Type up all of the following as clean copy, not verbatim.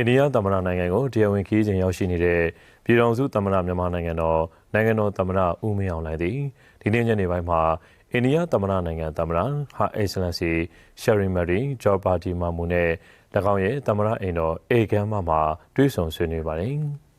အိန္ဒိယသမ္မတနိုင်ငံကိုတရားဝင်ခီးစဉ်ရောက်ရှိနေတဲ့ပြည်ထောင်စုသမ္မတမြန်မာနိုင်ငံတော်သမ္မတဦးမင်းအောင်လှိုင်သည်ဒီနေ့ညနေပိုင်းမှာအိန္ဒိယသမ္မတနိုင်ငံသမ္မတ Her Excellency Shrimati Draupadi Murmu နဲ့၎င်းရဲ့သမ္မတအိမ်တော်အေကမ်းမှာတွေ့ဆုံဆွေးနွေးပါတယ်။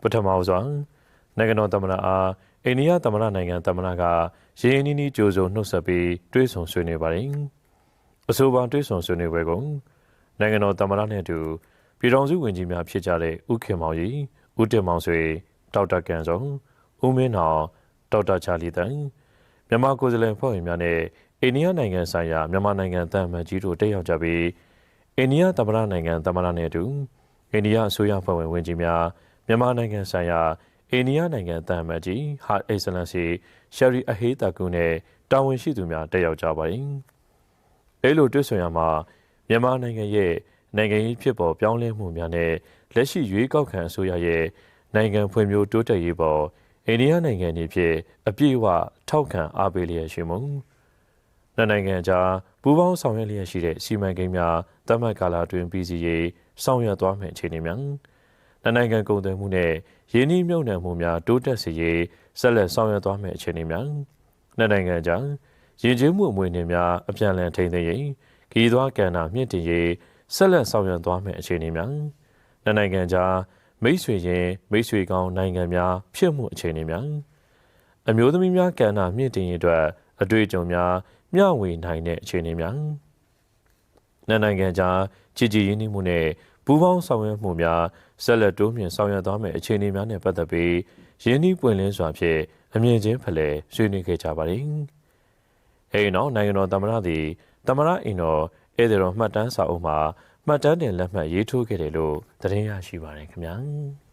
ပထမဆုံးနိုင်ငံတော်သမ္မတအားအိန္ဒိယသမ္မတနိုင်ငံသမ္မတကရင်းနှီးနှီးကြိုးစုံနှုတ်ဆက်ပြီးတွေ့ဆုံဆွေးနွေးပါတယ်။အဆိုပါတွေ့ဆုံဆွေးနွေးပွဲကိုနိုင်ငံတော်သမ္မတနဲ့အတူပြည်ထောင်စုဝန်ကြီးများဖြစ်ကြတဲ့ဦးခင်မောင်ရီ၊ဦးတင်မောင်ဆွေ၊ဒေါက်တာကန်စုံ၊ဦးမင်းနောင်၊ဒေါက်တာချာလီတန်မြန်မာကိုယ်စားလှယ်ဖွဲ့ဝင်များနဲ့အိန္ဒိယနိုင်ငံဆိုင်ရာမြန်မာနိုင်ငံသံအမတ်ကြီးတို့တက်ရောက်ကြပြီးအိန္ဒိယသမ္မတနိုင်ငံသမ္မတနဲ့အတူအိန္ဒိယအစိုးရဖွဲ့ဝင်ဝန်ကြီးများမြန်မာနိုင်ငံဆိုင်ရာအိန္ဒိယနိုင်ငံသံအမတ်ကြီး Her Excellency Shri Ahetaku နဲ့တာဝန်ရှိသူများတက်ရောက်ကြပါတယ်။အဲလိုတွေ့ဆုံရမှာမြန်မာနိုင်ငံရဲ့နိုင်ငံရေးဖြစ်ပေါ်ပြောင်းလဲမှုများနဲ့လက်ရှိရွေးကောက်ခံအစိုးရရဲ့နိုင်ငံဖွံ့ဖြိုးတိုးတက်ရေးပေါ်အိန္ဒိယနိုင်ငံနေဖြင့်အပြည့်အဝထောက်ခံအားပေးလျက်ရှိမှုနိုင်ငံကြားပူးပေါင်းဆောင်ရွက်လျက်ရှိတဲ့စီမံကိန်းများသတ်မှတ်ကာလအတွင်းပြီးစီးရေးဆောင်ရွက်သွားမယ့်အခြေအနေများနိုင်ငံကုန်သွယ်မှုနဲ့ရင်းနှီးမြှုပ်နှံမှုများတိုးတက်စေရေးဆက်လက်ဆောင်ရွက်သွားမယ့်အခြေအနေများနိုင်ငံကြားယဉ်ကျေးမှုအမွေအနှစ်များအပြန်အလှန်ထိန်းသိမ်းရေးခရီးသွားကဏ္ဍမြင့်တင်ရေးဆက်လက်ဆောင်ရွက်သွားမယ့်အခြေအနေများနိုင်ငံကြားမိတ်ဆွေရင်းမိတ်ဆွေကောင်းနိုင်ငံများဖြစ်မှုအခြေအနေများအမျိုးသမီးများကဏ္ဍမြင့်တင်ရေးအတွက်အတွေ့အကြုံများမျှဝေနိုင်တဲ့အခြေအနေများနိုင်ငံကြားကြည်ကြည်ရင်းနှီးမှုနဲ့ပူးပေါင်းဆောင်ရွက်မှုများဆက်လက်တိုးမြင့်ဆောင်ရွက်သွားမယ့်အခြေအနေများနဲ့ပတ်သက်ပြီးရင်းနှီးပွင့်လင်းစွာဖြင့်အမြင်ချင်းဖလှယ်ဆွေးနွေးခဲ့ကြပါတယ်။အဲဒီနောက်နိုင်ငံတော်သမ္မတသည်သမ္မတအိမ်တော်ဧည့်သည်တော်မှတ်တမ်းစာအုပ်မှာမှတ်တမ်းတင်လက်မှတ်ရေးထိုးခဲ့တယ်လို့သတင်းရရှိပါတယ်ခင်ဗျာ။